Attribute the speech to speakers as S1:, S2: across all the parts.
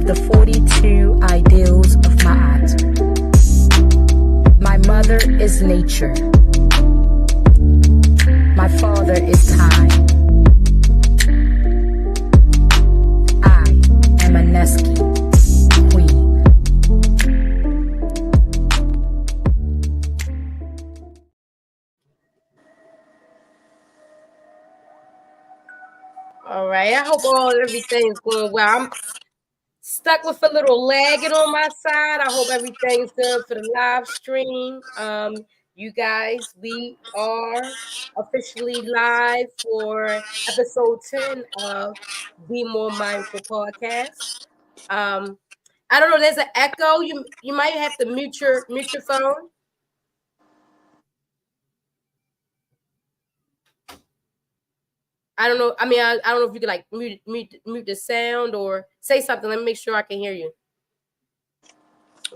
S1: of the 42 ideals of Ma'at. My mother is nature. My father is time. I am a Neski queen.
S2: All right. I hope everything's going well. I'm stuck with a little lagging on my side. I hope everything's good for the live stream. You guys, we are officially live for episode 10 of Be More Mindful podcast. I don't know, there's an echo. You might have to mute your phone. I don't know. I mean, I don't know if you could like mute the sound or say something. Let me make sure I can hear you.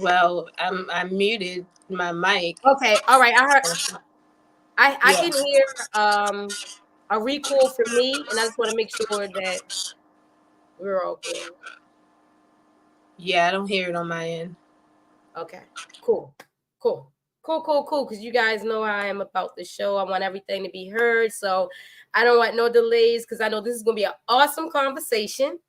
S3: Well, I muted my mic.
S2: Okay, all right. I heard. I can hear a recall from me, and I just want to make sure that we're all good.
S3: Yeah, I don't hear it on my end.
S2: Okay, cool. Because you guys know how I am about the show. I want everything to be heard, so I don't want no delays because I know this is gonna be an awesome conversation.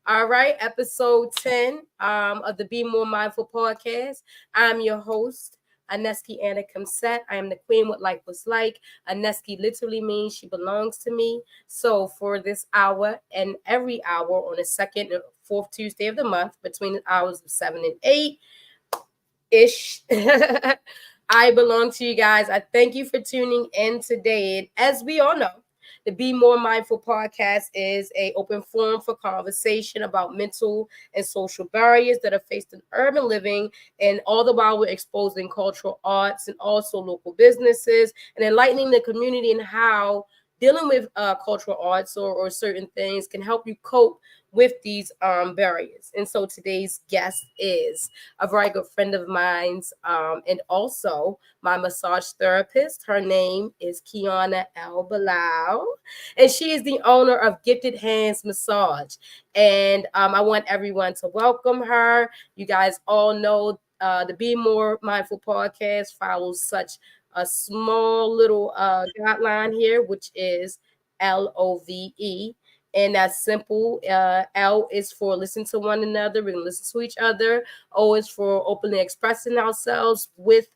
S2: All right, episode 10 of the Be More Mindful podcast. I'm your host, Aneski Anna Comset. I am the queen what life was like. Aneski literally means she belongs to me. So for this hour and every hour on the second and fourth Tuesday of the month, between the hours of 7 and 8 ish, I belong to you guys. I thank you for tuning in today. And as we all know, the Be More Mindful podcast is an open forum for conversation about mental and social barriers that are faced in urban living, and all the while we're exposing cultural arts and also local businesses and enlightening the community in how dealing with cultural arts or certain things can help you cope with these barriers. And so today's guest is a very good friend of mine's and also my massage therapist. Her name is Quianna Bilal, and she is the owner of Gifted Handz Massage. And I want everyone to welcome her. You guys all know the Be More Mindful podcast follows such a small little guideline here, which is LOVE. And that's simple. L is for listen to one another. We're gonna listen to each other. O is for openly expressing ourselves with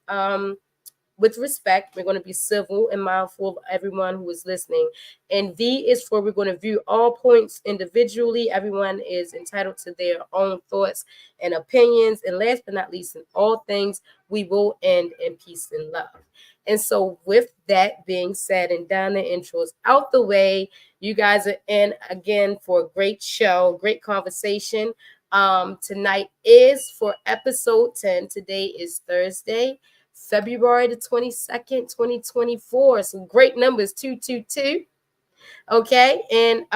S2: respect. We're going to be civil and mindful of everyone who is listening. And V is for we're going to view all points individually. Everyone is entitled to their own thoughts and opinions. And last but not least, in all things, we will end in peace and love. And so with that being said and done, the intros out the way, you guys are in again for a great show, great conversation. Tonight is for episode 10. Today is Thursday, February the 22nd, 2024. Some great numbers, 222. Okay, and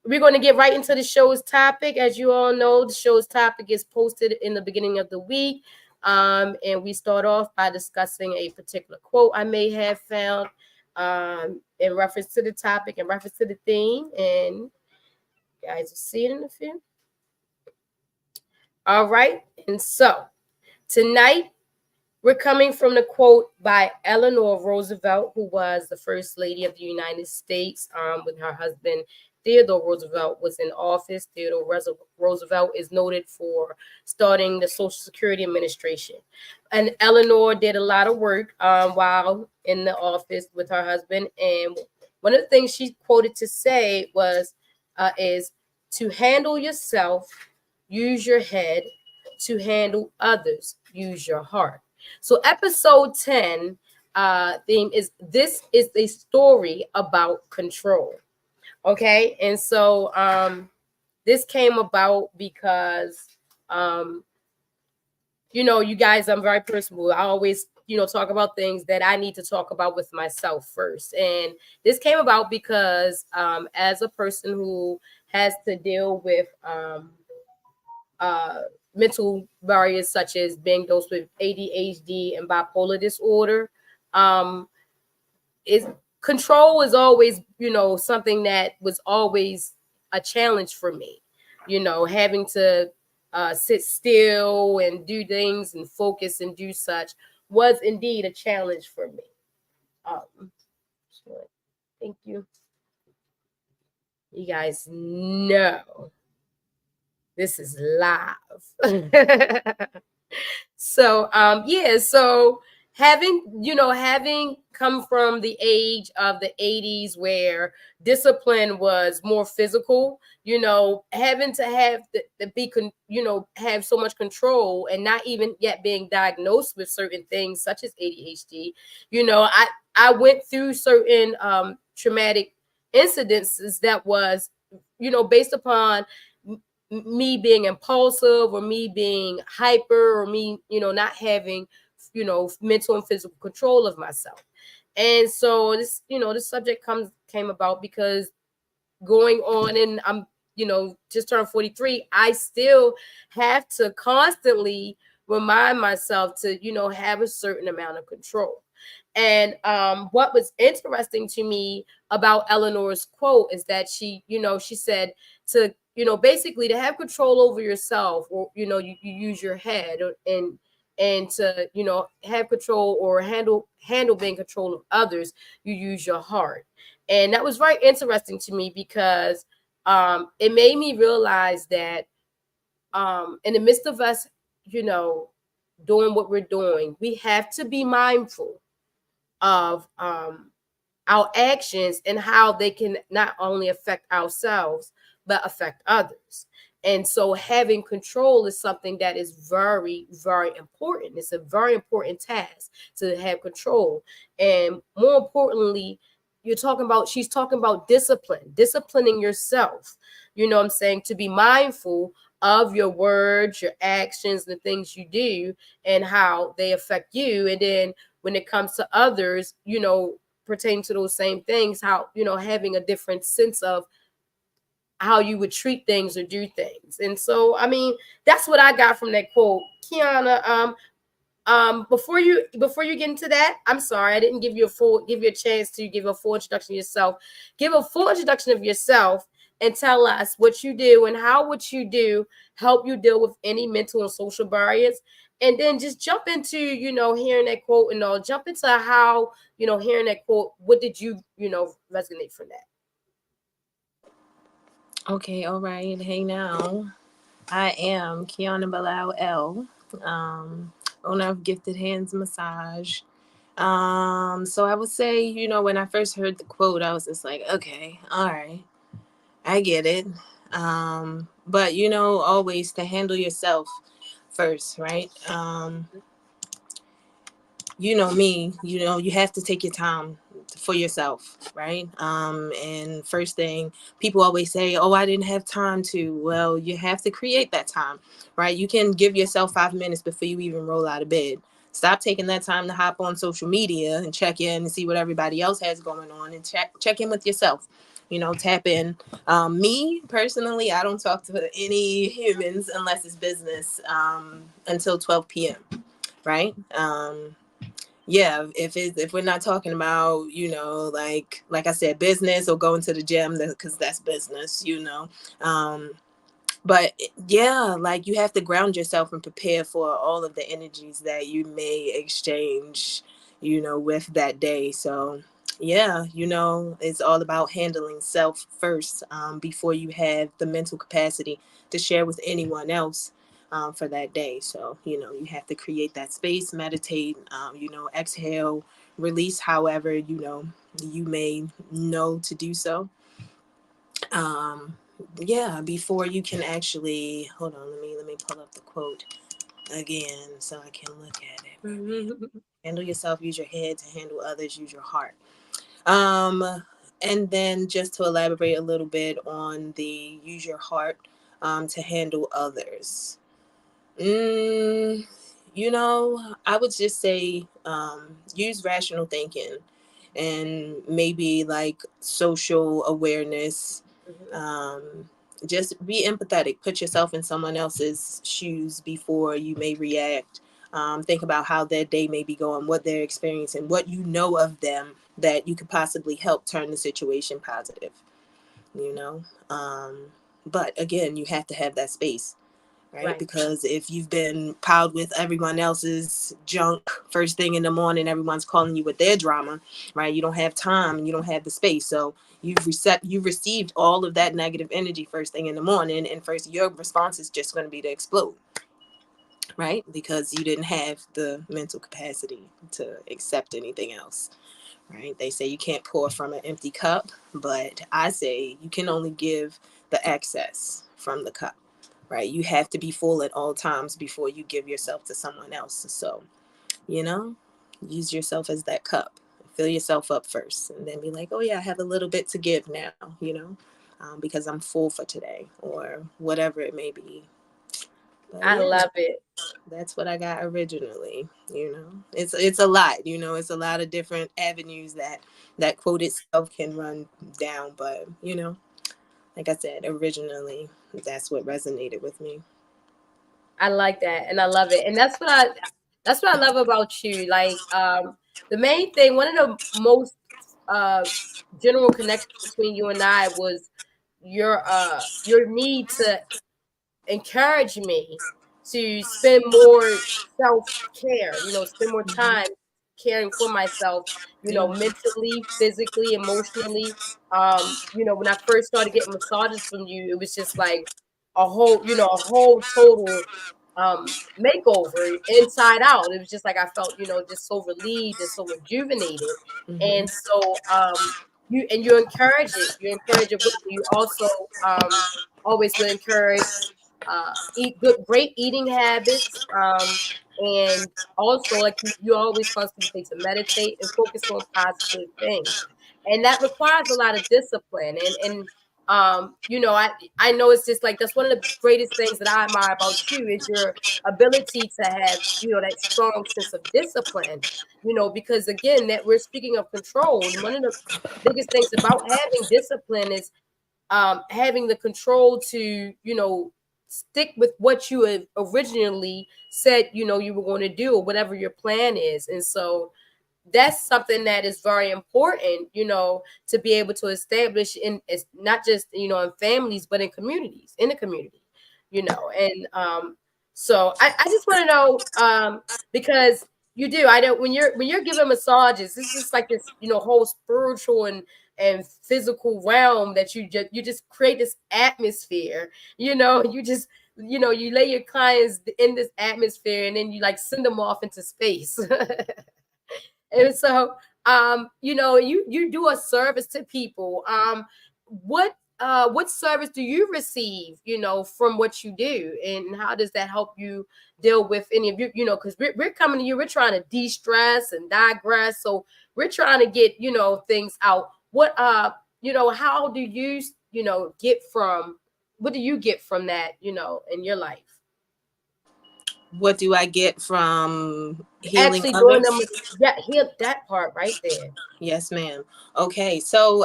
S2: we're going to get right into the show's topic. As you all know, the show's topic is posted in the beginning of the week. And we start off by discussing a particular quote I may have found in reference to the topic, in reference to the theme. And you guys will see it in a few. All right, and so tonight, we're coming from the quote by Eleanor Roosevelt, who was the First Lady of the United States with her husband, Theodore Roosevelt, was in office. Theodore Roosevelt is noted for starting the Social Security Administration. And Eleanor did a lot of work while in the office with her husband. And one of the things she quoted to say was, is to handle yourself, use your head. To handle others, use your heart. So episode 10 theme is this is a story about control. Okay. And so this came about because you guys, I'm very personal. I always talk about things that I need to talk about with myself first. And this came about because as a person who has to deal with mental barriers such as being those with ADHD and bipolar disorder, is control is always, something that was always a challenge for me. Having to sit still and do things and focus and do such was indeed a challenge for me. Sure. Thank you. You guys know this is live. So yeah, so having come from the age of the 80s where discipline was more physical, having to have have so much control and not even yet being diagnosed with certain things such as ADHD. I went through certain traumatic incidences that was based upon me being impulsive or me being hyper or me not having mental and physical control of myself. And so this subject came about because going on, and I'm just turned 43, I still have to constantly remind myself to have a certain amount of control. And what was interesting to me about Eleanor's quote is that she said to basically to have control over yourself, or you use your head, and to have control or handle being control of others, you use your heart. And that was very interesting to me because it made me realize that in the midst of us doing what we're doing, we have to be mindful of our actions and how they can not only affect ourselves but affect others. And so having control is something that is very, very important. It's a very important task to have control. And more importantly, she's talking about disciplining yourself. You know what I'm saying? To be mindful of your words, your actions, the things you do, and how they affect you. And then when it comes to others, pertaining to those same things, how, having a different sense of how you would treat things or do things. And so, I mean, that's what I got from that quote. Quianna, before you get into that, I'm sorry, I didn't give you a chance to give a full introduction of yourself. Give a full introduction of yourself and tell us what you do and how what you do help you deal with any mental and social barriers. And then just jump into, hearing that quote and all, jump into how, hearing that quote, what did you, resonate from that?
S3: Okay, all right. Hey now. I am Quianna Bilal-El, owner of Gifted Handz Massage. So I would say, when I first heard the quote, I was just like, okay, all right, I get it. But always to handle yourself first, right? You know me, you have to take your time for yourself, right? And first thing, people always say, oh, I didn't have time to. Well, you have to create that time, right? You can give yourself 5 minutes before you even roll out of bed. Stop taking that time to hop on social media and check in and see what everybody else has going on, and check in with yourself. Tap in. Me personally, I don't talk to any humans unless it's business, until 12 p.m. Right? Yeah, if we're not talking about, like I said, business or going to the gym, because that's business, um but yeah, like, you have to ground yourself and prepare for all of the energies that you may exchange, with that day. So yeah, it's all about handling self first, before you have the mental capacity to share with anyone else, for that day. So you have to create that space, meditate, exhale, release, however you may know to do so. Yeah, before you can actually, hold on, let me pull up the quote again so I can look at it. Handle yourself, use your head. To handle others, use your heart. And then just to elaborate a little bit on the use your heart, to handle others. mm, I would just say, use rational thinking, and maybe like social awareness. um, just be empathetic. Put yourself in someone else's shoes before you may react. Think about how their day may be going, what they're experiencing, what you know of them that you could possibly help turn the situation positive. you know um, but again, you have to have that space. right?
S2: Right.
S3: Because if you've been piled with everyone else's junk first thing in the morning, everyone's calling you with their drama, right? You don't have time and you don't have the space. So you've received all of that negative energy first thing in the morning, and first your response is just going to be to explode, right? Because you didn't have the mental capacity to accept anything else, right? They say you can't pour from an empty cup, but I say you can only give the excess from the cup, right? You have to be full at all times before you give yourself to someone else. So, you know, use yourself as that cup. Fill yourself up first, and then be like, oh, yeah, I have a little bit to give now, because I'm full for today, or whatever it may be. But
S2: I
S3: yeah,
S2: love it.
S3: that's what I got originally. It's a lot. It's a lot of different avenues that quote itself can run down. But like I said, originally, that's what resonated with me.
S2: I like that, and I love it, and that's what I love about you. Like, the main thing, one of the most uh general connections between you and I was your need to encourage me to spend more self-care, spend more time caring for myself,
S3: Yeah.
S2: mentally, physically, emotionally. When I first started getting massages from you, it was just like a whole total makeover inside out. It was just like I felt, just so relieved and so rejuvenated.
S3: Hmm.
S2: And so you encourage it. You encourage it with me. You also always will encourage great eating habits, and also like you always constantly say to meditate and focus on positive things, and that requires a lot of discipline. And I know it's just like that's one of the greatest things that I admire about you is your ability to have that strong sense of discipline. Because again, that we're speaking of control, and one of the biggest things about having discipline is having the control to stick with what you had originally said you were going to do, or whatever your plan is. And so that's something that is very important, to be able to establish in, it's not just in families, but in the community. And I just want to know, because you do, I know when you're giving massages, this is like this whole spiritual and physical realm that you just create this atmosphere. You lay your clients in this atmosphere, and then you like send them off into space. And so you do a service to people. What service do you receive from what you do, and how does that help you deal with any of because we're coming to you, we're trying to de-stress and digress, so we're trying to get things out. How do you get from what do you get from that in your life,
S3: What do I get from healing
S2: actually doing them?
S3: others?
S2: Yeah, hear that part right there.
S3: Yes, ma'am. Okay, so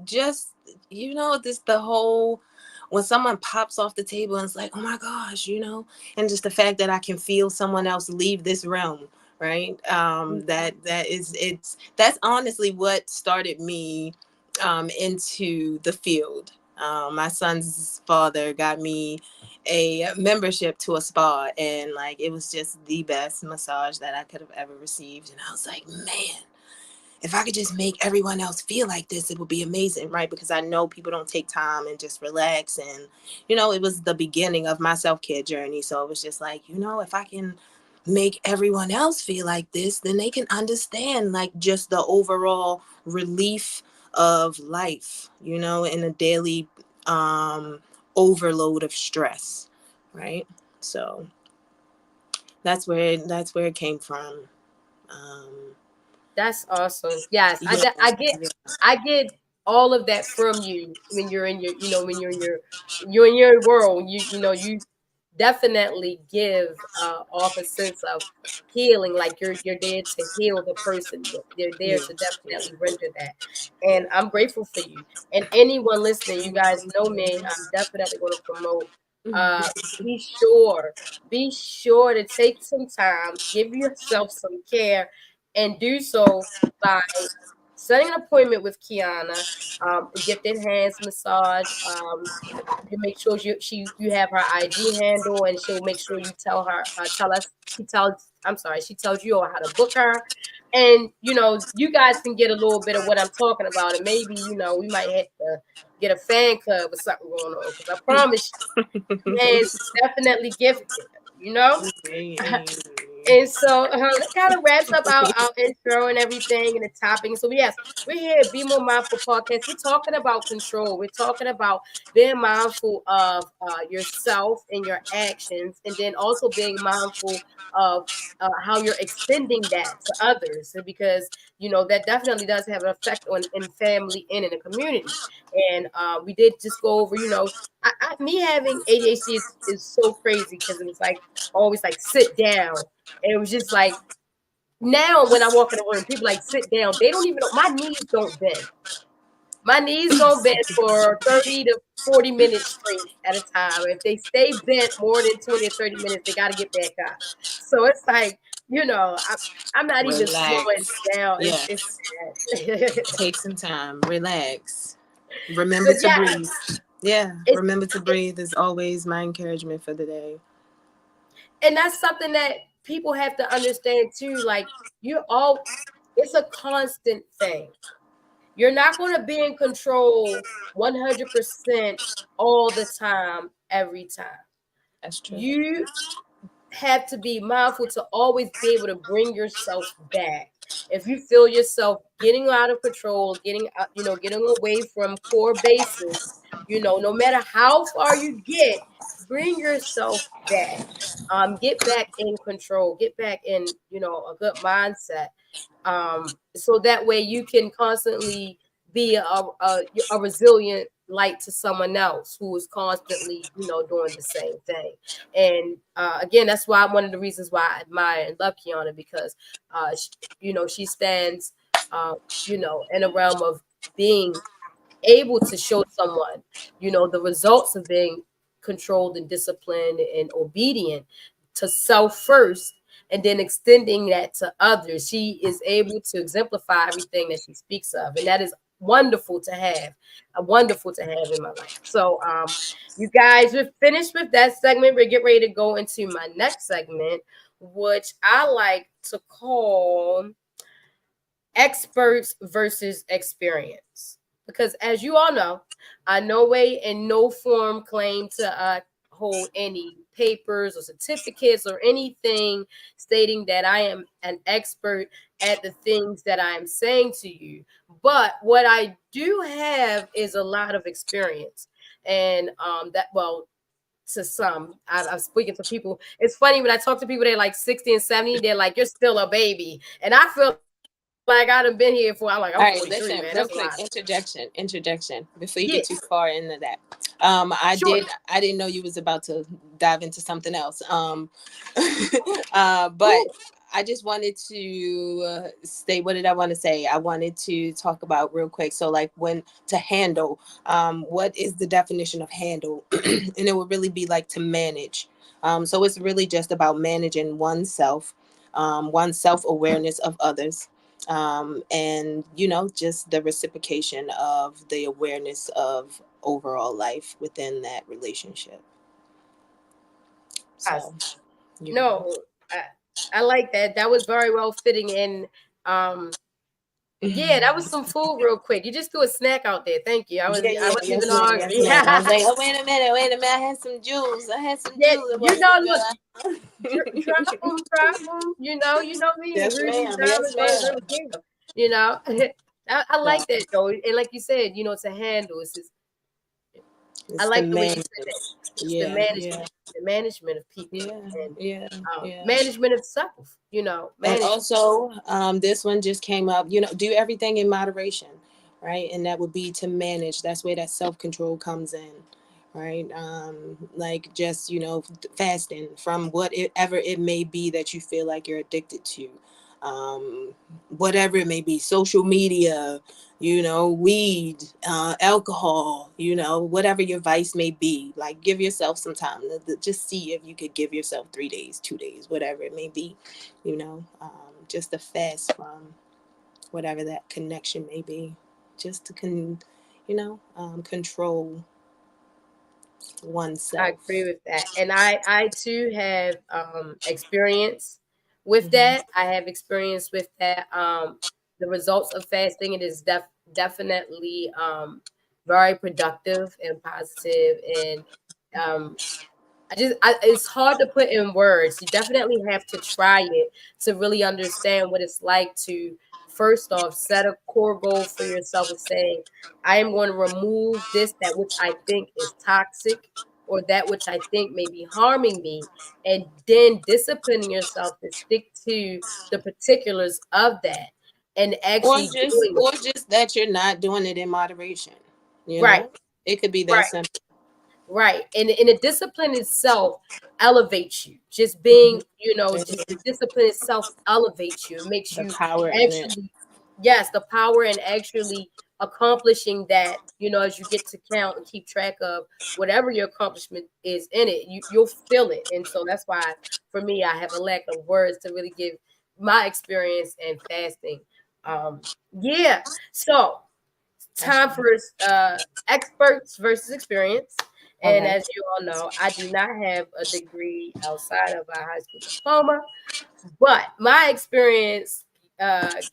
S3: just this the whole when someone pops off the table and it's like, oh my gosh, and just the fact that I can feel someone else leave this realm, right? That's honestly what started me into the field. My son's father got me a membership to a spa, and like it was just the best massage that I could have ever received. And I was like, man, if I could just make everyone else feel like this, it would be amazing, right? Because I know people don't take time and just relax. And, it was the beginning of my self-care journey. So it was just like, if I can make everyone else feel like this, then they can understand like just the overall relief of life, in a daily overload of stress, right? So that's where it came from. Um,
S2: That's awesome. Yes, I,
S3: yeah,
S2: de- I get
S3: yeah.
S2: I get all of that from you when you're in your when you're in your world. You definitely give off a sense of healing, like you're there to heal the person. They're there
S3: Yeah,
S2: to
S3: yeah,
S2: definitely render that.
S3: yeah.
S2: And I'm grateful for you. And anyone listening, you guys know me. I'm definitely going to promote. Uh, be sure, be sure to take some time, give yourself some care, and do so by setting an appointment with Quianna, a gifted hands massage. You make sure you have her IG handle, and she'll make sure you tell us she tells you all how to book her, and you guys can get a little bit of what I'm talking about, and maybe we might have to get a fan club or something going on, because I promise you, hands is definitely gifted, you know. And so that kind of wraps up our intro and everything and the topping. So yes, we're here at Be More Mindful Podcast. We're talking about control. We're talking about being mindful of yourself and your actions, and then also being mindful of how you're extending that to others, because that definitely does have an effect on in family and in the community. And we did just go over, me having ADHD is so crazy, because it was like always like sit down. And it was just like, now when I walk in the room, people like sit down. They don't even know, my knees don't bend. My knees don't bend for 30 to 40 minutes straight at a time. If they stay bent more than 20 or 30 minutes, they got to get back up. So it's like, I'm not even slowing
S3: Relax.
S2: down.
S3: Yeah.
S2: It's sad.
S3: Take some time. Relax. Remember
S2: But
S3: to
S2: yeah,
S3: breathe. Yeah.
S2: it's,
S3: Remember to breathe is always my encouragement for the day.
S2: and that's something that people have to understand too. Like, it's a constant thing. You're not going to be in control 100% all the time, every time.
S3: That's true.
S2: You have to be mindful to always be able to bring yourself back. If you feel yourself getting out of control, getting away from core basis, no matter how far you get, bring yourself back. Get back in control, get back in, a good mindset. So that way you can constantly be a resilient light to someone else who is constantly, doing the same thing. And again, that's why one of the reasons why I admire and love Quianna, because she stands, in a realm of being able to show someone, the results of being controlled and disciplined and obedient to self first, and then extending that to others. She is able to exemplify everything that she speaks of, and that is wonderful to have, wonderful to have in my life. So you guys, we're finished with that segment. We're getting ready to go into my next segment, which I like to call experts versus experience. Because as you all know, I no way and no form claim to hold any papers or certificates or anything stating that I am an expert at the things that I am saying to you. But what I do have is a lot of experience. And to some, I'm speaking to people. It's funny when I talk to people, they're like 60 and 70, they're like, you're still a baby. And I feel like I done been here for, I'm like, I'm 43,
S3: listen,
S2: man.
S3: real
S2: That's a
S3: quick,
S2: lot.
S3: interjection before you
S2: Yeah,
S3: get too far into that.
S2: sure.
S3: I didn't know you was about to dive into something else.
S2: Cool.
S3: But
S2: Cool.
S3: I just wanted to state, what did I want to say? I wanted to talk about real quick. So like, when to handle, what is the definition of handle? And it would really be like to manage. So it's really just about managing oneself, one's self-awareness of others, and just the reciprocation of the awareness of overall life within that relationship. So
S2: No, I like that. That was very well fitting in. Um, yeah, that was some food real quick. You just threw a snack out there. Thank you. I
S3: Yeah,
S2: wasn't
S3: yes,
S2: even
S3: ma'am, yes,
S2: hungry.
S3: ma'am. I was like, oh, wait a minute. I had some juice.
S2: Yeah,
S3: I wanted
S2: look,
S3: to
S2: drop them. You know me,
S3: Yes,
S2: ingredients,
S3: ma'am. Yes,
S2: diamonds, rose,
S3: ma'am.
S2: every kingdom. You know, I
S3: So
S2: like that though. And like you said, to handle. I
S3: it's the
S2: like the way you
S3: man.
S2: said that. It's
S3: Yeah, yeah,
S2: the management of people,
S3: yeah,
S2: and
S3: yeah, yeah.
S2: management of self.
S3: And
S2: Management.
S3: also, this one just came up, do everything in moderation, right? And that would be to manage. That's where that self-control comes in, right? Like just, fasting from whatever it may be that you feel like you're addicted to. Whatever it may be, social media, weed, alcohol, whatever your vice may be, like give yourself some time to just see if you could give yourself 3 days, 2 days, whatever it may be, just a fast from whatever that connection may be, just to control
S2: I
S3: oneself.
S2: agree with that. And I too have experience with
S3: Hmm.
S2: that. I have experience with that. The results of fasting, it is definitely very productive and positive, and um it's hard to put in words. You definitely have to try it to really understand what it's like to first off set a core goal for yourself of saying, I am going to remove this that which I think is toxic or that which I think may be harming me, and then disciplining yourself to stick to the particulars of that and
S3: or
S2: actually
S3: just
S2: doing
S3: or just that you're not doing it in moderation. you
S2: right,
S3: know it could be that
S2: right.
S3: simple.
S2: Right. And the discipline itself elevates you. Just
S3: Mhm.
S2: being, just the discipline itself elevates you. It makes
S3: The
S2: you
S3: power in it.
S2: actually, yes, the power in actually accomplishing that, as you get to count and keep track of whatever your accomplishment is in it, you'll feel it. And so that's why for me, I have a lack of words to really give my experience in fasting. Yeah. So
S3: That's
S2: time
S3: right.
S2: for experts versus experience.
S3: All
S2: And
S3: right.
S2: as you all know, I do not have a degree outside of a high school diploma, but my experience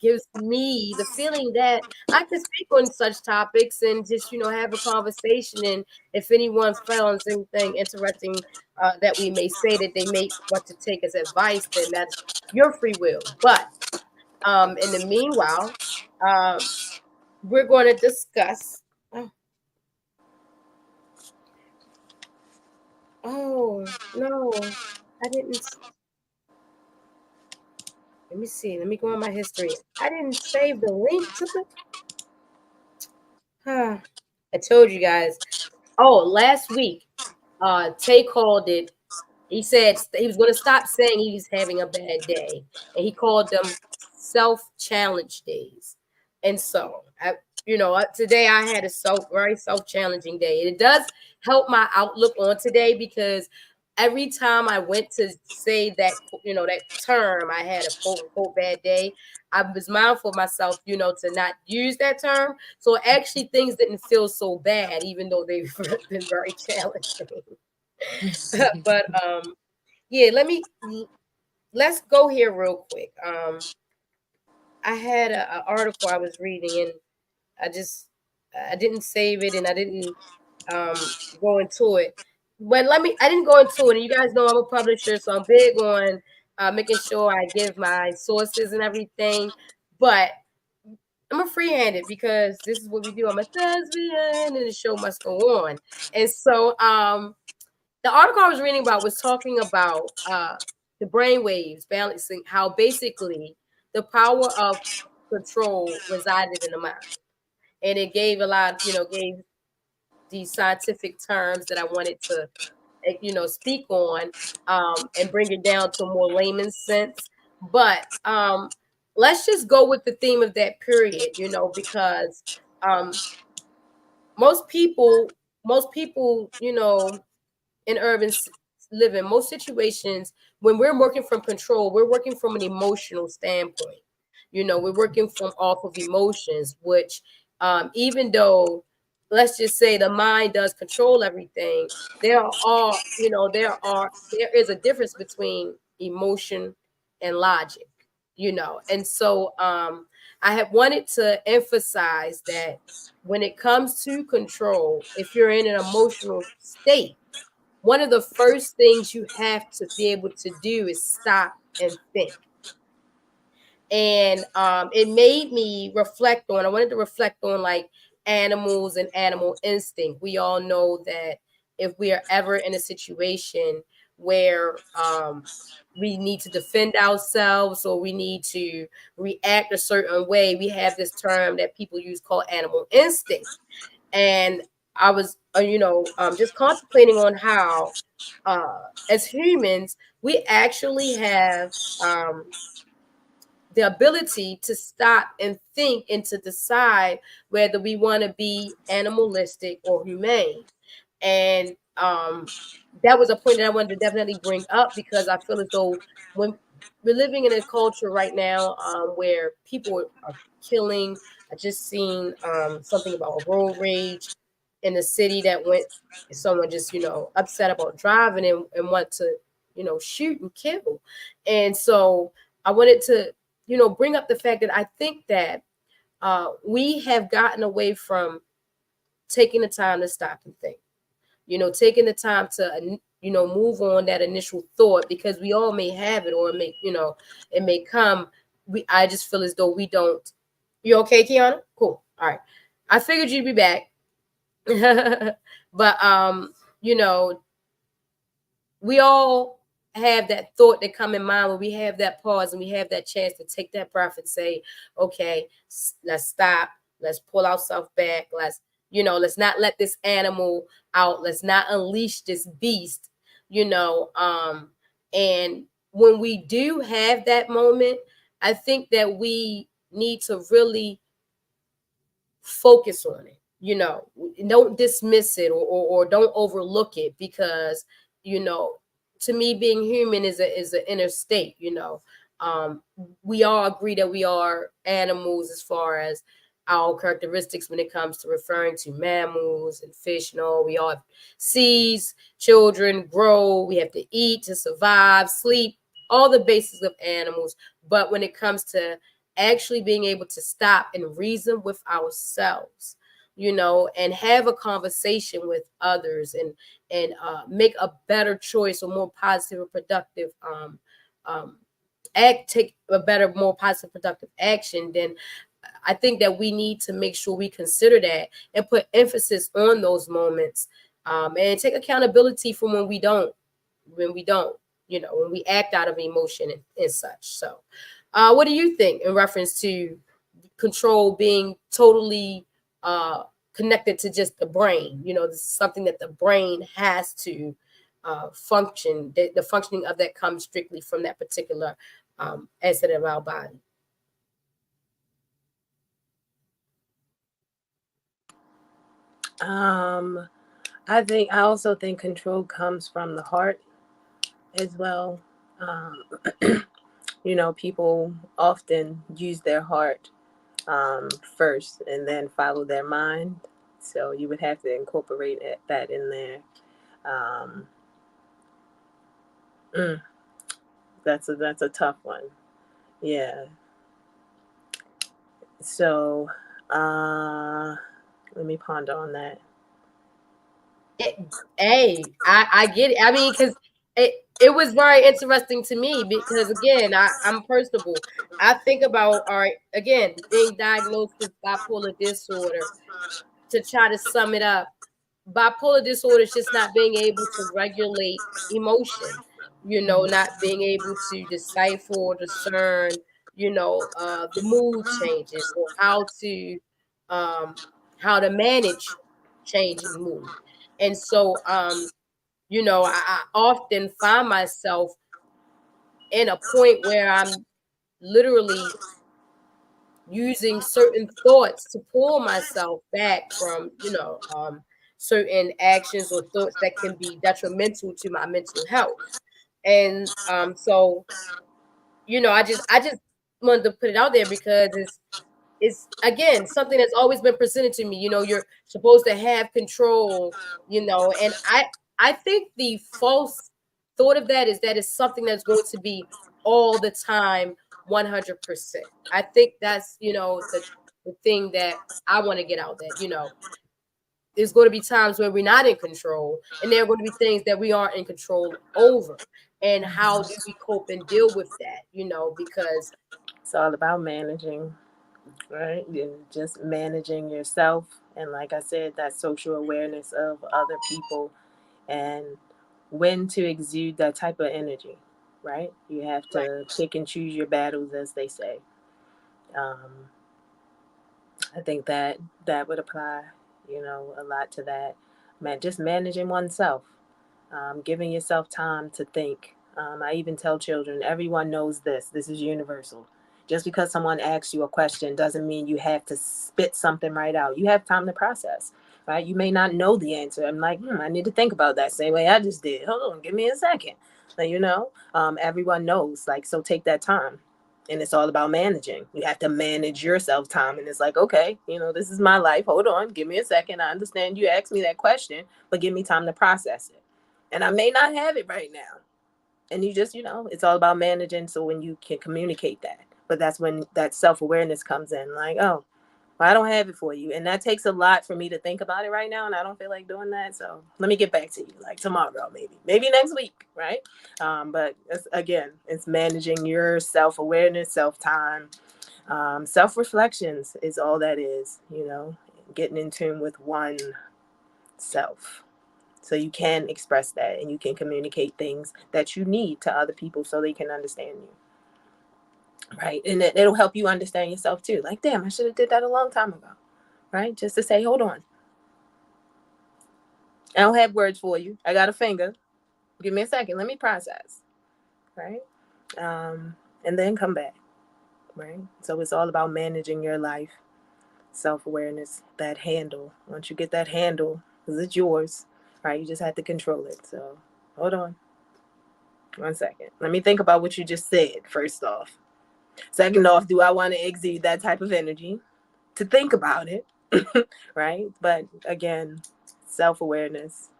S2: gives me the feeling that I can speak on such topics and just, have a conversation. And if anyone finds anything interesting that we may say that they may want to take as advice, then that's your free will. But in the meanwhile, um, we're going to discuss. Oh, oh no, I didn't. Let me see. Let me go on my history. I didn't save the link to the. I told you guys. Oh, last week, Tay called it. He said he was going to stop saying he was having a bad day, and he called them self-challenge days. And so, today I had a very self-challenging day. And it does help my outlook on today because every time I went to say that, that term, I had a quote unquote bad day. I was mindful of myself, to not use that term. So actually, things didn't feel so bad, even though they've been very challenging. But yeah, let's go here real quick. I had a article I was reading, and I just I didn't save it, and I didn't go into it. But I didn't go into it, and you guys know I'm a publisher, so I'm big on making sure I give my sources and everything. But I'm a free-handed because this is what we do. I'm a thespian, and the show must go on. And so the article I was reading about was talking about the brain waves balancing how basically the power of control resided in the mind. And it gave a lot, gave these scientific terms that I wanted to, speak on and bring it down to a more layman's sense. But let's just go with the theme of that period, because um, most people, in living, most situations, when we're working from control, we're working from an emotional standpoint. We're working from off of emotions, which even though, let's just say, the mind does control everything, there is a difference between emotion and logic. And so I have wanted to emphasize that when it comes to control, if you're in an emotional state, one of the first things you have to be able to do is stop and think. And it made me reflect on, I wanted to reflect on like animals and animal instinct. We all know that if we are ever in a situation where we need to defend ourselves or we need to react a certain way, we have this term that people use called animal instinct. And I was, just contemplating on how, as humans, we actually have the ability to stop and think and to decide whether we want to be animalistic or humane. And that was a point that I wanted to definitely bring up because I feel as though when we're living in a culture right now where people are killing. I just seen something about road rage in the city that went someone just upset about driving and want to shoot and kill. And so I wanted to bring up the fact that I think that we have gotten away from taking the time to stop and think, taking the time to move on that initial thought, because we all may have it, or it may come. I just feel as though we don't. You okay, Quianna? Cool. All right. I figured you'd be back. But you know we all have that thought that come in mind when we have that pause and we have that chance to take that breath and say, okay, let's stop. Let's pull ourselves back. Let's not let this animal out. Let's not unleash this beast, and when we do have that moment, I think that we need to really focus on it. Don't dismiss it, or don't overlook it, because you know to me, being human is an inner state. um we all agree that we are animals as far as our characteristics when it comes to referring to mammals and fish. We all have seeds, children, grow, we have to eat to survive, sleep, all the basics of animals. But when it comes to actually being able to stop and reason with ourselves, and have a conversation with others, and make a better choice, or more positive or productive um take a better, more positive, productive action, then I think that we need to make sure we consider that and put emphasis on those moments, and take accountability for when we act out of emotion and such. So, what do you think in reference to control being totally uh, connected to just the brain? This is something that the brain has to function. The functioning of that comes strictly from that particular asset of our body.
S3: Um, I also think control comes from the heart as well. Um, people often use their heart first and then follow their mind. So you would have to incorporate that in there. Um, mm, that's a tough one. Yeah. So let me ponder on that.
S2: It, hey, I get it. I mean, because it was very interesting to me, because again, I'm personable. I think about, all right, again, being diagnosed with bipolar disorder. To try to sum it up, bipolar disorder is just not being able to regulate emotion, not being able to decipher or discern, the mood changes, or um, how to manage changing mood. And so, I often find myself in a point where I'm literally using certain thoughts to pull myself back from certain actions or thoughts that can be detrimental to my mental health. And so I just wanted to put it out there, because it's again something that's always been presented to me. You're supposed to have control, and I think the false thought of that is that it's something that's going to be all the time, 100%. I think that's the thing that I want to get out, that there's going to be times where we're not in control, and there are going to be things that we aren't in control over. And how do we cope and deal with that? Because
S3: It's all about managing, right? And just managing yourself. And like I said, that social awareness of other people and when to exude that type of energy, right? You have
S2: right.
S3: to pick and choose your battles, as they say. Um, I think that would apply, a lot to that. Man, just managing oneself, giving yourself time to think. I even tell children, everyone knows this. This is universal. Just because someone asks you a question doesn't mean you have to spit something right out. You have time to process, right? You may not know the answer. I'm like, I need to think about that. Same way I just did. Hold on, give me a second. Like, everyone knows, like, so take that time. And it's all about managing. You have to manage yourself time. And it's like, okay, this is my life. Hold on. Give me a second. I understand you asked me that question, but give me time to process it. And I may not have it right now. And you just, it's all about managing. So when you can communicate that, but that's when that self-awareness comes in, like, oh, well, I don't have it for you. And that takes a lot for me to think about it right now. And I don't feel like doing that. So let me get back to you, like tomorrow, maybe next week. Right. But it's managing your self-awareness, self-time, self-reflections is all that is, getting in tune with one self. So you can express that and you can communicate things that you need to other people so they can understand you. Right. And it'll help you understand yourself too. Like, damn, I should have did that a long time ago. Right. Just to say, hold on. I don't have words for you. I got a finger. Give me a second. Let me process. Right. And then come back. Right. So it's all about managing your life, self-awareness, that handle. Once you get that handle, because it's yours, right? You just have to control it. So hold on. 1 second. Let me think about what you just said, first off. Second off, do I want to exude that type of energy? To think about it, right? But again, self-awareness,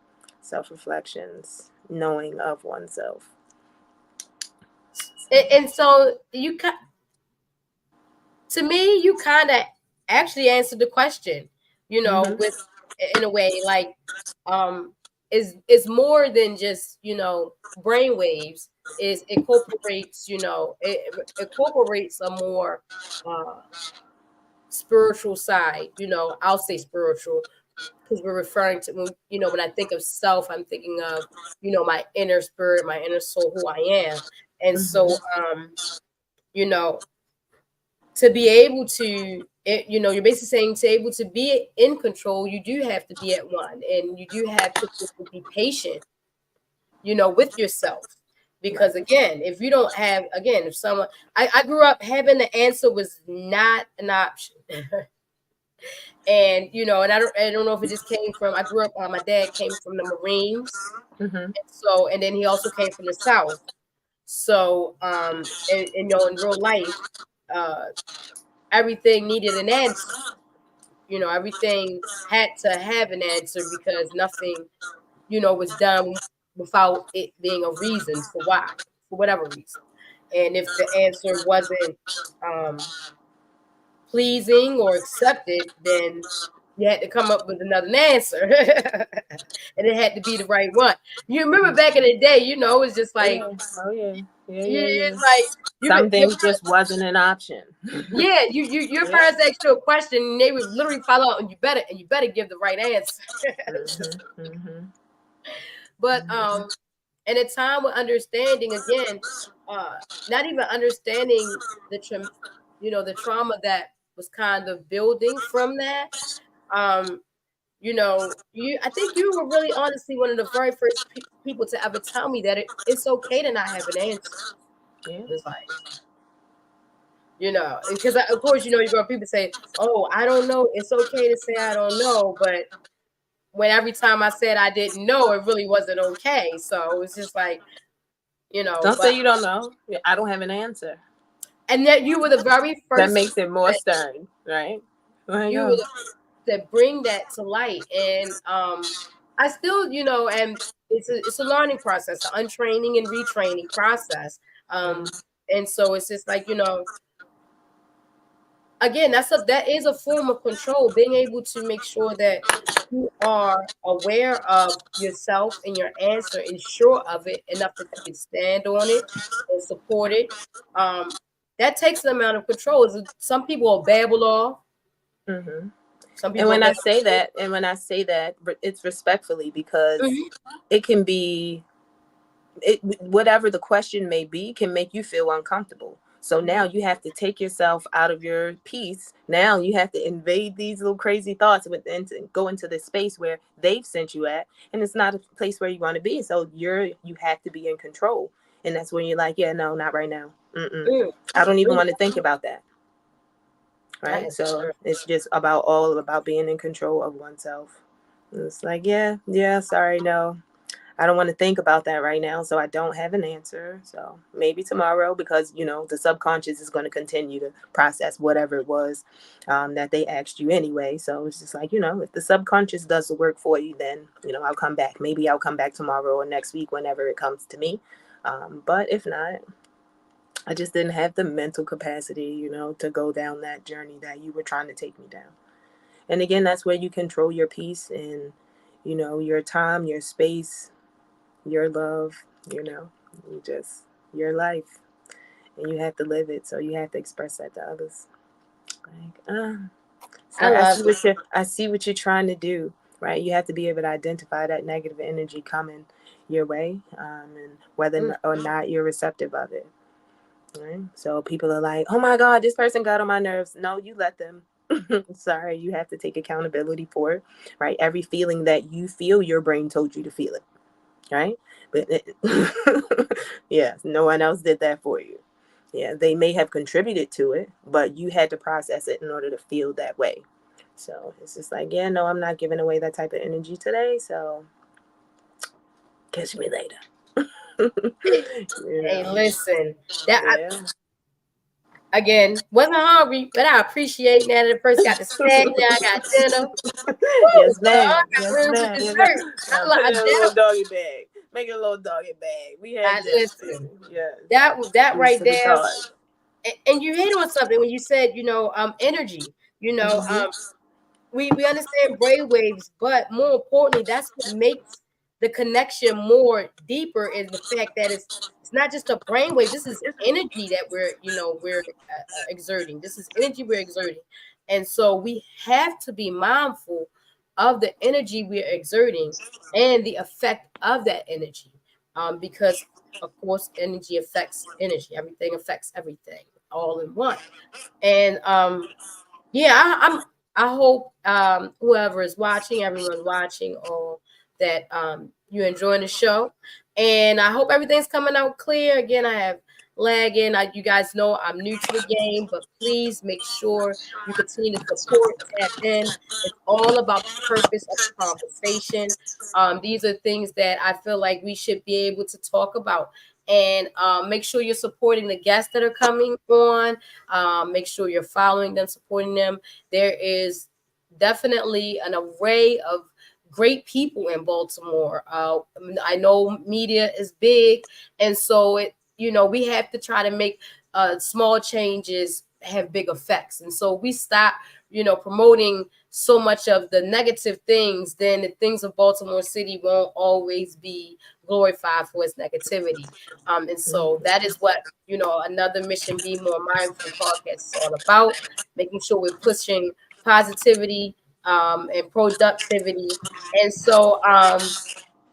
S3: self-reflections, knowing of oneself.
S2: And so to me, you kind of actually answered the question, with, in a way, like, is more than just, brain waves. It incorporates, it incorporates a more spiritual side. I'll say spiritual because we're referring to, when I think of self, I'm thinking of, my inner spirit, my inner soul, who I am. And so, to be able to, you're basically saying, to able to be in control, you do have to be at one, and you do have to be patient, with yourself. Because again, if you don't have, if someone, I grew up having the answer was not an option. And and I don't know if it just came from, I grew up, my dad came from the Marines. And so, and then he also came from the South. So and in real life, everything needed an answer. Everything had to have an answer, because nothing, was done without it being a reason for why, for whatever reason. And if the answer wasn't pleasing or accepted, then you had to come up with another answer. And it had to be the right one. You remember back in the day, it was just like, it's like,
S3: some things just wasn't an option.
S2: Yeah, your parents asked you a question, and they would literally follow up, and you better give the right answer. But in a time with understanding, again, not even understanding the trauma that was kind of building from that. I think you were really honestly one of the very first people to ever tell me that it's okay to not have an answer. It's like, because of course, you got people say, "Oh, I don't know." It's okay to say I don't know, but when every time I said I didn't know, it really wasn't okay. So it's just like,
S3: don't say you don't know. I don't have an answer.
S2: And that you were the very first.
S3: That makes it more stern, right?
S2: You were that bring that to light, and I still, and it's a learning process, an untraining and retraining process. And so it's just like, again, that is a form of control, being able to make sure that you are aware of yourself and your answer and sure of it enough that you can stand on it and support it. That takes an amount of control. Some people will babble off. Some people,
S3: and when I say that, it's respectfully, because it can be, whatever the question may be, can make you feel uncomfortable. So now you have to take yourself out of your peace. Now you have to invade these little crazy thoughts and go into the space where they've sent you at, and it's not a place where you want to be. So you have to be in control, and that's when you're like, yeah, no, not right now. I don't even want to think about that. Right. So it's just all about being in control of oneself. It's like, yeah, sorry, no, I don't want to think about that right now, so I don't have an answer. So maybe tomorrow, because the subconscious is going to continue to process whatever it was that they asked you anyway. So it's just like, if the subconscious does the work for you, then I'll come back. Maybe I'll come back tomorrow or next week, whenever it comes to me. But if not, I just didn't have the mental capacity, to go down that journey that you were trying to take me down. And again, that's where you control your peace and your time, your space, your love, you just your life, and you have to live it. So you have to express that to others. Like,
S2: I
S3: sir,
S2: love it.
S3: I see what you're trying to do, right? You have to be able to identify that negative energy coming your way, and whether or not you're receptive of it. Right? So people are like, "Oh my God, this person got on my nerves." No, you let them. Sorry, you have to take accountability for it, right? Every feeling that you feel, your brain told you to feel it, right? But yeah, no one else did that for you. Yeah, they may have contributed to it, but you had to process it in order to feel that way. So it's just like, yeah, no, I'm not giving away that type of energy today. So catch me later.
S2: Hey, listen, that
S3: Yeah.
S2: again wasn't hungry, but I appreciate now that the person got the snack. Now I got dinner. Woo,
S3: Yes,
S2: girl, I
S3: ma'am.
S2: got
S3: Yes,
S2: room for
S3: ma'am.
S2: dessert.
S3: Put it in a
S2: That,
S3: little doggy bag. Make it a little doggy bag. We had dinner,
S2: listen,
S3: baby. Yes.
S2: that
S3: Food
S2: right
S3: for the
S2: there,
S3: thought.
S2: and you hit on something when you said, energy. You know,
S3: Mm-hmm.
S2: we understand brainwaves, but more importantly, that's what makes the connection more deeper is the fact that it's not just a brainwave. This is energy that we're exerting. This is energy we're exerting, and so we have to be mindful of the energy we're exerting and the effect of that energy, because of course energy affects energy. Everything affects everything all in one, and yeah, I hope whoever is watching, everyone's watching, or that you're enjoying the show, and I hope everything's coming out clear. Again, I have lagging. You guys know I'm new to the game, but please make sure you continue to support, tap in. It's all about the purpose of the conversation. These are things that I feel like we should be able to talk about, and make sure you're supporting the guests that are coming on. Make sure you're following them, supporting them. There is definitely an array of great people in Baltimore. I know media is big, and so we have to try to make small changes have big effects. And so we stop, promoting so much of the negative things, then the things of Baltimore City won't always be glorified for its negativity. And so that is what, another Mission Be More Mindful podcast is all about, making sure we're pushing positivity and productivity. And so,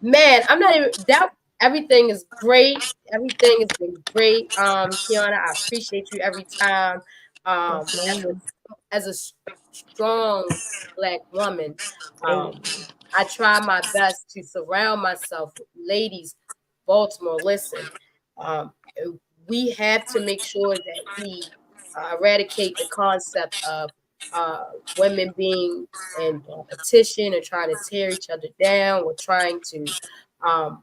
S2: man, I'm not even that everything is great. Everything has been great. Quianna, I appreciate you every time.
S3: Yes,
S2: As
S3: ma'am.
S2: a strong Black woman,
S3: Hey.
S2: um, I try my best to surround myself with ladies. Baltimore, listen, um, we have to make sure that we eradicate the concept of women being in competition and trying to tear each other down or trying to um,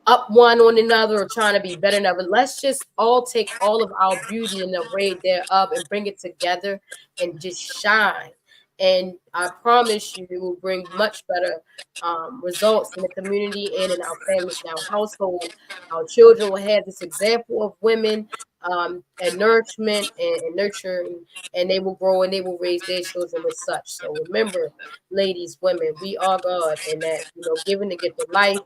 S2: up one on another or trying to be better than other. Let's just all take all of our beauty and the array thereof and bring it together and just shine. And I promise you, it will bring much better results in the community and in our families and our household. Our children will have this example of women and nourishment and nurturing, and they will grow and they will raise their children with such. So remember, ladies, women, we are God, and that giving the gift of life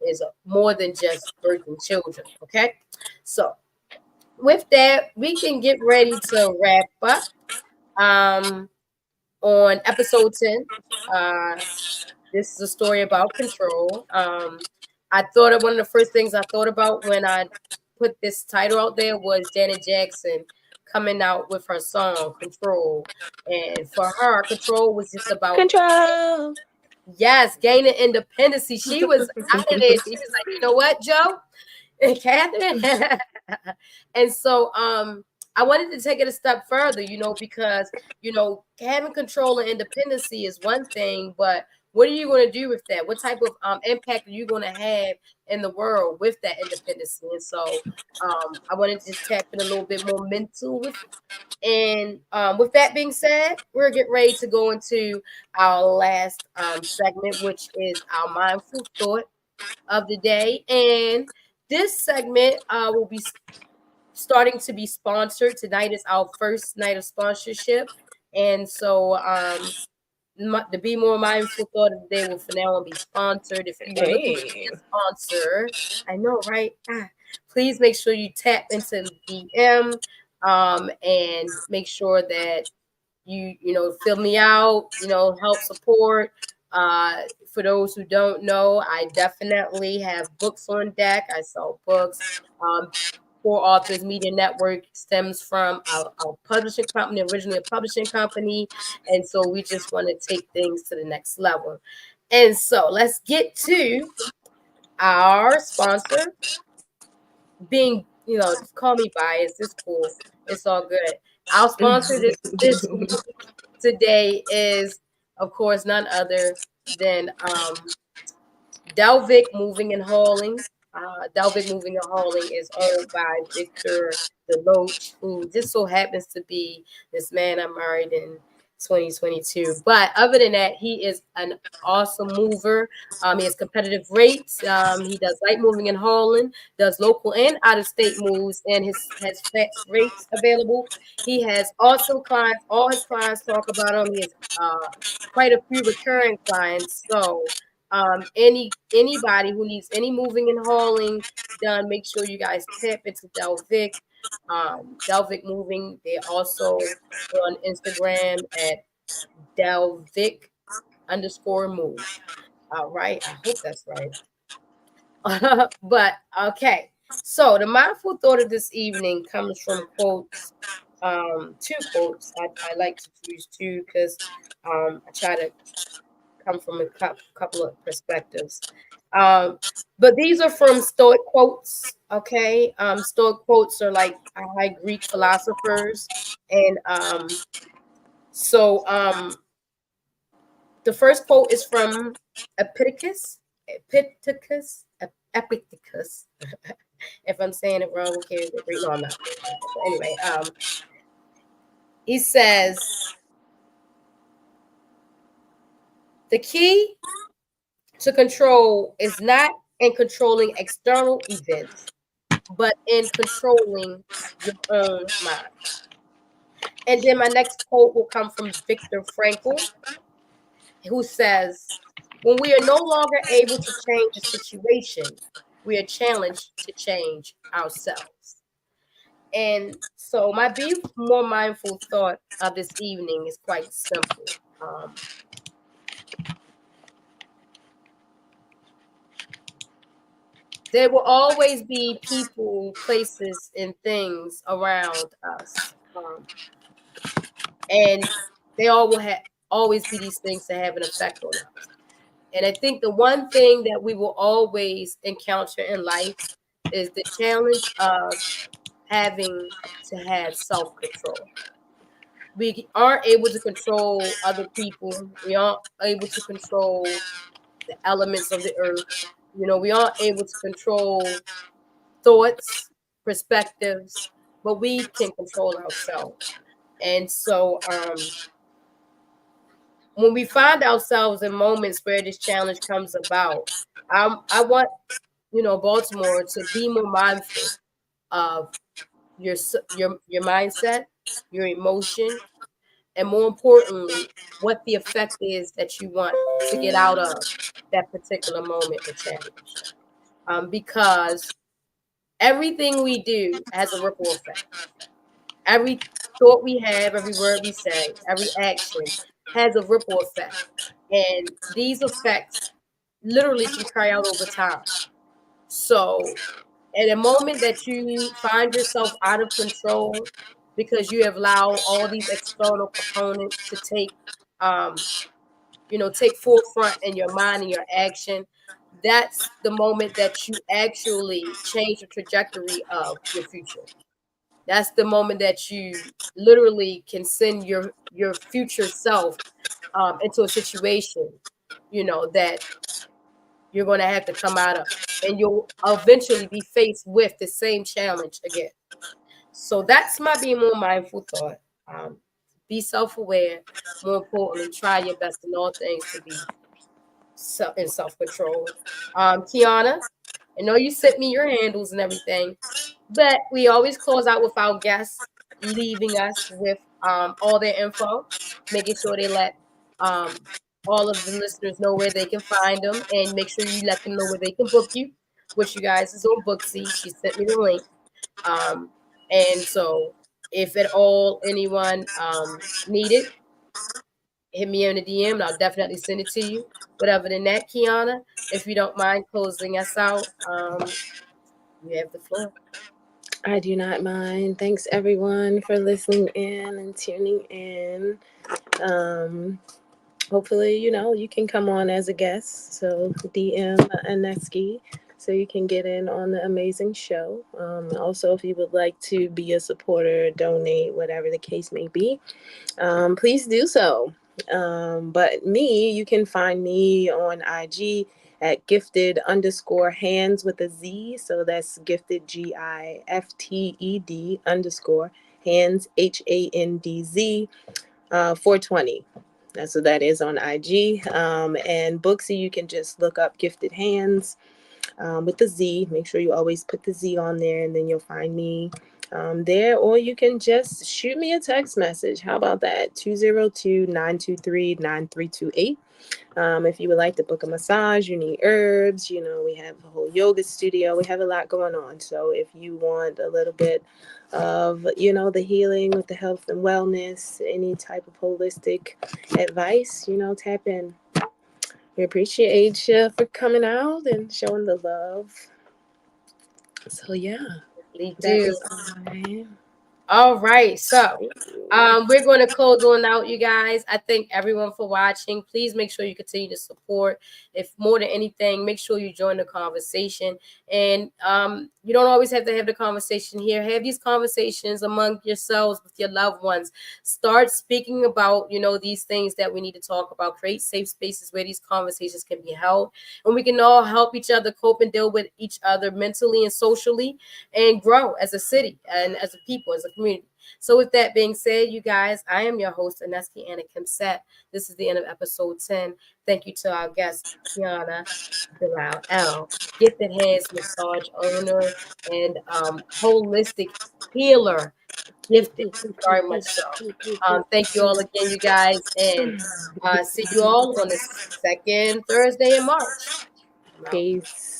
S2: is more than just birthing children. Okay, so with that, we can get ready to wrap up on episode 10. Uh, this is a story about control. I thought of one of the first things I thought about when I put this title out there was Janet Jackson coming out with her song Control. And for her, control was just about,
S3: Control.
S2: yes, gaining independency. She was out of there. She was like, you know what, Joe? And Catherine. And so I wanted to take it a step further, because, having control and independency is one thing, but What are you going to do with that? What type of impact are you going to have in the world with that independence? And so I wanted to just tap in a little bit more mental with. And with that being said, we're getting ready to go into our last segment, which is our mindful thought of the day. And this segment will be starting to be sponsored. Tonight is our first night of sponsorship. And so the Be More Mindful Thought of the Day will for now on be sponsored. If you are looking to be
S3: Hey.
S2: a sponsor, I know, right? Please make sure you tap into DM and make sure that you fill me out, help support. For those who don't know, I definitely have books on deck. I sell books. Four Authors Media Network stems from our publishing company, originally a publishing company. And so we just want to take things to the next level. And so let's get to our sponsor being, call me biased. It's cool. It's all good. Our sponsor this week today is, of course, none other than Delvic Moving and Hauling. Delvic Moving and Hauling is owned by Victor Deloach, who just so happens to be this man I married in 2022. But other than that, he is an awesome mover. He has competitive rates. He does light moving and hauling, does local and out of state moves, and has fast rates available. He has awesome clients. All his clients talk about him. He has quite a few recurring clients. So anybody who needs any moving and hauling done, make sure you guys tap into Delvic. Delvic Moving. They're also on Instagram at Delvic_move. All right. I hope that's right. But okay. So the mindful thought of this evening comes from quotes. Two quotes. I like to choose two because I try to come from a couple of perspectives. But these are from Stoic quotes. Okay. Stoic quotes are like high Greek philosophers. And so the first quote is from Epictetus. Epictetus. Epictetus. If I'm saying it wrong, okay, no, I'm not. But anyway, he says the key to control is not in controlling external events, but in controlling your own mind. And then my next quote will come from Viktor Frankl, who says, when we are no longer able to change a situation, we are challenged to change ourselves. And so my Be More Mindful thought of this evening is quite simple. There will always be people, places, and things around us. And they all will always be these things that have an effect on us. And I think the one thing that we will always encounter in life is the challenge of having to have self-control. We aren't able to control other people. We aren't able to control the elements of the earth. We aren't able to control thoughts, perspectives, but we can control ourselves. And so when we find ourselves in moments where this challenge comes about, I want Baltimore to be more mindful of your mindset, your emotion, and more importantly, what the effect is that you want to get out of that particular moment or challenge. Because everything we do has a ripple effect. Every thought we have, every word we say, every action has a ripple effect. And these effects literally can carry out over time. So at a moment that you find yourself out of control because you have allowed all these external components to take forefront in your mind and your action, that's the moment that you actually change the trajectory of your future. That's the moment that you literally can send your future self into a situation that you're going to have to come out of, and you'll eventually be faced with the same challenge again. So that's my being more mindful thought. Be self-aware. More importantly, try your best in all things to be in self-control. Quianna, I know you sent me your handles and everything, but we always close out with our guests leaving us with all their info, making sure they let all of the listeners know where they can find them, and make sure you let them know where they can book you, which you guys is on Booksy. She sent me the link. And so if at all anyone needed, hit me in the DM and I'll definitely send it to you. But other than that, Quianna, if you don't mind closing us out, you have the floor.
S3: I do not mind. Thanks everyone for listening in and tuning in. Hopefully, you can come on as a guest. So DM Aneski so you can get in on the amazing show. Also, if you would like to be a supporter, donate, whatever the case may be, please do so. But you can find me on IG at gifted_Handz with a Z. So that's gifted GIFTED_Handz HANDZ 420. That's what that is on IG. And Booksy, you can just look up Gifted Handz with the Z. Make sure you always put the Z on there, and then you'll find me there. Or you can just shoot me a text message. How about that? 202-923-9328. If you would like to book a massage, you need herbs, we have a whole yoga studio. We have a lot going on. So if you want a little bit of, the healing with the health and wellness, any type of holistic advice, tap in. We appreciate you for coming out and showing the love. So, yeah.
S2: We
S3: That
S2: do.
S3: is all.
S2: All right. So we're going to close on out, you guys. I thank everyone for watching. Please make sure you continue to support. If more than anything, make sure you join the conversation. And you don't always have to have the conversation here. Have these conversations among yourselves with your loved ones. Start speaking about, these things that we need to talk about. Create safe spaces where these conversations can be held. And we can all help each other cope and deal with each other mentally and socially, and grow as a city and as a people, as a community. So with that being said, you guys, I am your host, Aneski Anna Kimset. This is the end of episode 10. Thank you to our guest, Quianna, Bilal-El, Gifted Handz massage owner and holistic healer. Gifted, very much so. Thank you all again, you guys, and see you all on the second Thursday in March.
S3: Peace.